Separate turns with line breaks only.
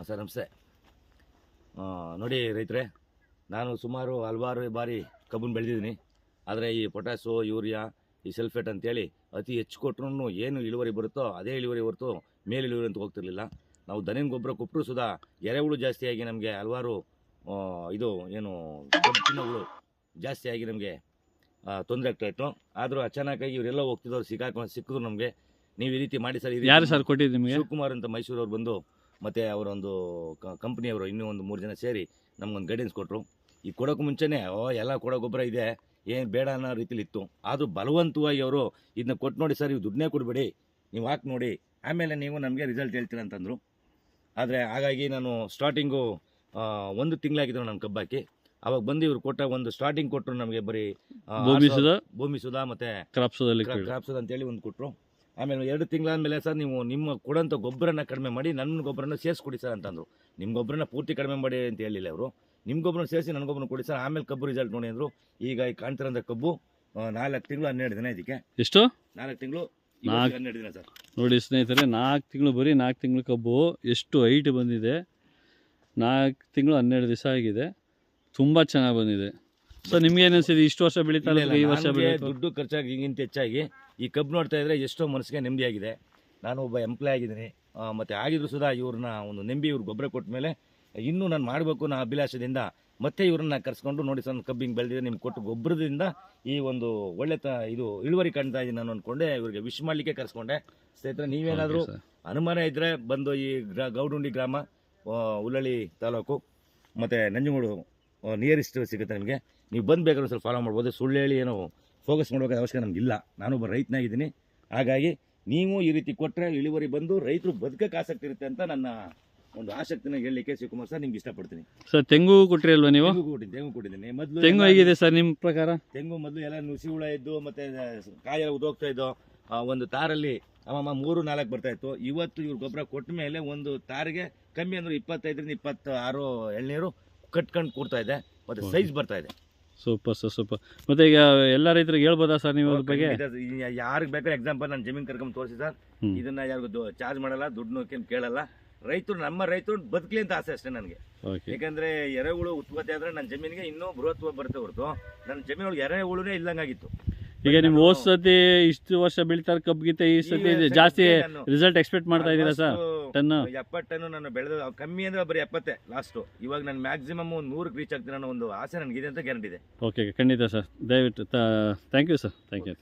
Sir ನಮಸ್ತೆ. ನೋಡಿ ರೈತರೇ, ನಾನು ಸುಮಾರು ಹಲವಾರು ಬಾರಿ ಕಬ್ಬನ್ನು ಬೆಳೆದಿದ್ದೀನಿ. ಆದರೆ ಈ ಪೊಟ್ಯಾಸು, ಯೂರಿಯಾ, ಈ ಸಲ್ಫೇಟ್ ಅಂತೇಳಿ ಅತಿ ಹೆಚ್ಚು ಕೊಟ್ಟರು ಏನು ಇಳುವರಿ ಬರುತ್ತೋ ಅದೇ ಇಳುವರಿ ಹೊರತು ಮೇಲೆ ಇಳುವರಿ ಅಂತ ಹೋಗ್ತಿರ್ಲಿಲ್ಲ. ನಾವು ದನಿನ ಗೊಬ್ಬರ ಕೊಟ್ಟರು ಸುಧಾ ಎರೆಹುಳು ಜಾಸ್ತಿಯಾಗಿ ನಮಗೆ ಹಲವಾರು ಇದು ಏನು ಕಬ್ಬಿನ ಹುಳು ಜಾಸ್ತಿಯಾಗಿ ನಮಗೆ ತೊಂದರೆ ಆಗ್ತಾಯಿತ್ತು. ಆದರೂ ಅಚಾನಕ್ಕಾಗಿ ಇವರೆಲ್ಲ ಹೋಗ್ತಿದ್ದವ್ರು ಸಿಕ್ಕಿದ್ರು ನಮಗೆ. ನೀವು ಈ ರೀತಿ ಮಾಡಿ ಸರ್.
ಯಾರು ಸರ್ ಕೊಟ್ಟಿದ್ದು ನಿಮಗೆ?
ಶಿವಕುಮಾರ್ ಅಂತ ಮೈಸೂರವ್ರು ಬಂದು ಮತ್ತು ಅವರೊಂದು ಕಂಪ್ನಿಯವರು ಇನ್ನೂ ಒಂದು 3 ಜನ ಸೇರಿ ನಮಗೊಂದು ಗೈಡೆನ್ಸ್ ಕೊಟ್ಟರು. ಈ ಕೊಡೋಕ್ಕೂ ಮುಂಚೆನೇ ಎಲ್ಲ ಕೊಡೋ ಗೊಬ್ಬರ ಇದೆ, ಏನು ಬೇಡ ಅನ್ನೋ ರೀತಿಲಿ ಇತ್ತು. ಆದರೂ ಬಲವಂತವಾಗಿ ಅವರು ಇದನ್ನ ಕೊಟ್ಟು ನೋಡಿ ಸರ್, ಇವು ದುಡ್ಡನ್ನೇ ಕೊಡಬೇಡಿ, ನೀವು ಹಾಕಿ ನೋಡಿ, ಆಮೇಲೆ ನೀವು ನಮಗೆ ರಿಸಲ್ಟ್ ಹೇಳ್ತೀರ ಅಂತಂದರು. ಆದರೆ ಹಾಗಾಗಿ ನಾನು ಸ್ಟಾರ್ಟಿಂಗು 1 ತಿಂಗಳಾಗಿದ್ರು ನನ್ನ ಕಬ್ಬಾಕಿ. ಅವಾಗ ಬಂದು ಇವ್ರು ಕೊಟ್ಟ ಒಂದು ಸ್ಟಾರ್ಟಿಂಗ್ ಕೊಟ್ಟರು ನಮಗೆ ಬರೀ ಭೂಮಿ ಸುಧಾ ಮತ್ತು ಕ್ರಾಪ್ಸೋದ ಅಂತೇಳಿ ಒಂದು ಕೊಟ್ಟರು. ಆಮೇಲೆ 2 ತಿಂಗಳಾದಮೇಲೆ ಸರ್ ನೀವು ನಿಮ್ಮ ಕೊಡೋಂಥ ಗೊಬ್ಬರನ ಕಡಿಮೆ ಮಾಡಿ ನನ್ನ ಗೊಬ್ಬರನ ಸೇರಿಸ್ಕೊಡಿ ಸರ್ ಅಂತಂದರು. ನಿಮ್ಮ ಗೊಬ್ಬರನ ಪೂರ್ತಿ ಕಡಿಮೆ ಮಾಡಿ ಅಂತ ಹೇಳಿಲ್ಲ ಅವರು. ನಿಮ್ಮ ಗೊಬ್ಬರನ ಸೇರಿಸಿ ನನ್ನ ಗೊಬ್ಬರನ ಕೊಡಿ ಸರ್, ಆಮೇಲೆ ಕಬ್ಬು ರಿಸಲ್ಟ್ ನೋಡಿ ಅಂದರು. ಈಗ ಕಾಣ್ತಿರೋಂಥ ಕಬ್ಬು 4 ತಿಂಗಳು 12 ದಿನ. ಇದಕ್ಕೆ
ಎಷ್ಟು?
4 ತಿಂಗಳು 12 ದಿನ ಸರ್.
ನೋಡಿ ಸ್ನೇಹಿತರೆ, 4 ತಿಂಗಳು, ಬರೀ 4 ತಿಂಗಳು ಕಬ್ಬು ಎಷ್ಟು ಹೈಟ್ ಬಂದಿದೆ. 4 ತಿಂಗಳು 12 ದಿವಸ ಆಗಿದೆ. ತುಂಬ ಚೆನ್ನಾಗಿ ಬಂದಿದೆ ಸರ್. ನಿಮ್ಗೆ ಏನಿಸಿದೆ? ಇಷ್ಟು ವರ್ಷ ಬೆಳೀತಾರೆ, ಈ ವರ್ಷ
ದುಡ್ಡು ಖರ್ಚಾಗಿ ಈಗಿಂತ ಹೆಚ್ಚಾಗಿ ಈ ಕಬ್ಬು ನೋಡ್ತಾ ಇದ್ರೆ ಎಷ್ಟೋ ಮನಸ್ಸಿಗೆ ನೆಮ್ಮದಿಯಾಗಿದೆ. ನಾನು ಒಬ್ಬ ಎಂಪ್ಲಾಯ್ ಆಗಿದ್ದೀನಿ. ಮತ್ತು ಆಗಿದ್ರು ಸುಧಾ ಇವ್ರನ್ನ ಒಂದು ನೆಂಬಿ ಇವ್ರು ಗೊಬ್ಬರ ಕೊಟ್ಟ ಮೇಲೆ ಇನ್ನೂ ನಾನು ಮಾಡಬೇಕು ಅನ್ನೋ ಅಭಿಲಾಷದಿಂದ ಮತ್ತೆ ಇವ್ರನ್ನ ಕರ್ಸ್ಕೊಂಡು ನೋಡಿ ಸರ್, ಕಬ್ಬಿಂಗ್ ಬೆಳೆದಿದೆ, ನಿಮ್ಗೆ ಕೊಟ್ಟು ಗೊಬ್ಬರದಿಂದ ಈ ಒಂದು ಒಳ್ಳೆ ಇದು ಇಳುವರಿ ಕಾಣ್ತಾ ಇದ್ದೀನಿ ನಾನು ಅಂದ್ಕೊಂಡೆ ಇವ್ರಿಗೆ ವಿಶ್ ಮಾಡಲಿಕ್ಕೆ ಕರ್ಸ್ಕೊಂಡೆ. ಸ್ನೇಹಿತರೆ, ನೀವೇನಾದರೂ ಅನುಮಾನ ಇದ್ದರೆ ಬಂದು ಈ ಗೌಡುಂಡಿ ಗ್ರಾಮ, ಉಲ್ಲಳ್ಳಿ ತಾಲೂಕು ಮತ್ತು ನಂಜನಗೂಡು ನಿಯರೆಸ್ಟ್ ಸಿಗುತ್ತೆ ನಿಮಗೆ. ನೀವು ಬಂದು ಬೇಕಾದ್ರೂ ಸ್ವಲ್ಪ ಫಾಲೋ ಮಾಡ್ಬೋದು. ಸುಳ್ಳು ಹೇಳಿ ಏನೋ ಫೋಕಸ್ ಮಾಡಬೇಕಾದ ಅವಶ್ಯಕತೆ ನಮಗಿಲ್ಲ. ನಾನೊಬ್ಬ ರೈತನಾಗಿದ್ದೀನಿ. ಹಾಗಾಗಿ ನೀವು ಈ ರೀತಿ ಕೊಟ್ಟರೆ ಇಳುವರಿ ಬಂದು ರೈತರು ಬದುಕಕ್ಕೆ ಆಸಕ್ತಿ ಇರುತ್ತೆ ಅಂತ ನನ್ನ ಒಂದು ಆಸಕ್ತಿನ ಹೇಳಲಿಕ್ಕೆ ಶಿವಕುಮಾರ್ ಸರ್ ನಿಮ್ಗೆ ಇಷ್ಟಪಡ್ತೀನಿ.
ಸರ್ ತೆಂಗು ಕೊಟ್ಟರಿ ಅಲ್ವಾ ನೀವು?
ತೆಂಗು ಕೊಟ್ಟಿದ್ದೀನಿ. ಮೊದಲು
ತೆಂಗು ಹೇಗಿದೆ ಸರ್ ನಿಮ್ಮ ಪ್ರಕಾರ?
ತೆಂಗು ಮೊದಲು ಎಲ್ಲ ನುಸಿ ಹುಳ ಇದ್ದು ಮತ್ತು ಕಾಯೆಲ್ಲ ಉದೋಗ್ತಾ ಇದ್ದು. ಒಂದು ತಾರಲ್ಲಿ 3-4 ಬರ್ತಾ ಇತ್ತು. ಇವತ್ತು ಇವ್ರು ಗೊಬ್ಬರ ಕೊಟ್ಟ ಮೇಲೆ ಒಂದು ತಾರಿಗೆ ಕಮ್ಮಿ ಅಂದ್ರೆ 25ರಿಂದ 26 ಎಳ್ನೀರು ಕಟ್ಕೊಂಡು ಕೂರ್ತಾ ಇದೆ ಮತ್ತು ಸೈಜ್ ಬರ್ತಾ ಇದೆ.
Super sir, super. ಮತ್ತೆ ಈಗ ಎಲ್ಲ ರೈತರಿಗೆ ಹೇಳ್ಬೋದಾ ಸರ್ ನೀವು ಅದ್ರ ಬಗ್ಗೆ?
ಯಾರಿಗೆ ಬೇಕಾದ್ರೆ ಎಕ್ಸಾಂಪಲ್ ನಾನು ಜಮೀನು ಕರ್ಕೊಂಡು ತೋರಿಸಿ ಸರ್. ಇದನ್ನ ಯಾರಿಗೂ ಚಾರ್ಜ್ ಮಾಡಲ್ಲ, ದುಡ್ಡು ಕೇಳಲ್ಲ. ರೈತರು ನಮ್ಮ ರೈತರು ಬದುಕಲಿ ಅಂತ ಆಸೆ ಅಷ್ಟೇ ನನಗೆ. ಯಾಕಂದ್ರೆ ಎರೆಹುಳು ಉತ್ಪತ್ತಿ ಆದ್ರೆ ನನ್ನ ಜಮೀನಿಗೆ ಇನ್ನೂ ಬೃಹತ್ವ ಬರುತ್ತೆ ಹೊರತು ನನ್ನ ಜಮೀನೊಳಗೆ ಎರೆಹುಳುನೇ ಇಲ್ಲಂಗಾಗಿತ್ತು.
ಈಗ ನೀವು ಹೋದ ಸತಿ ಇಷ್ಟು ವರ್ಷ ಬೆಳಿತಾರೆ ಕಬ್ಬಿಗಿಂತ ಈ ಸತಿ ಜಾಸ್ತಿ ರಿಸಲ್ಟ್ ಎಕ್ಸ್ಪೆಕ್ಟ್ ಮಾಡ್ತಾ ಇದ್ದೀರಾ ಸರ್?
70 ಟನ್ ನಾನು ಬೆಳೆದ, ಕಮ್ಮಿ ಅಂದ್ರೆ ಬರೀ 70 ಲಾಸ್ಟ್. ಇವಾಗ ನಾನು ಮ್ಯಾಕ್ಸಿಮಮ್ 100ಕ್ಕೆ ರೀಚ್ ಆಗ್ತೀನಿ ಅನ್ನೋ ಒಂದು ಆಸೆ ನನಗಿದೆ ಅಂತ ಗ್ಯಾರಂಟಿ ಇದೆ.
ಓಕೆ, ಖಂಡಿತ ಸರ್. ದಯವಿಟ್ಟು thank you sir. Thank you.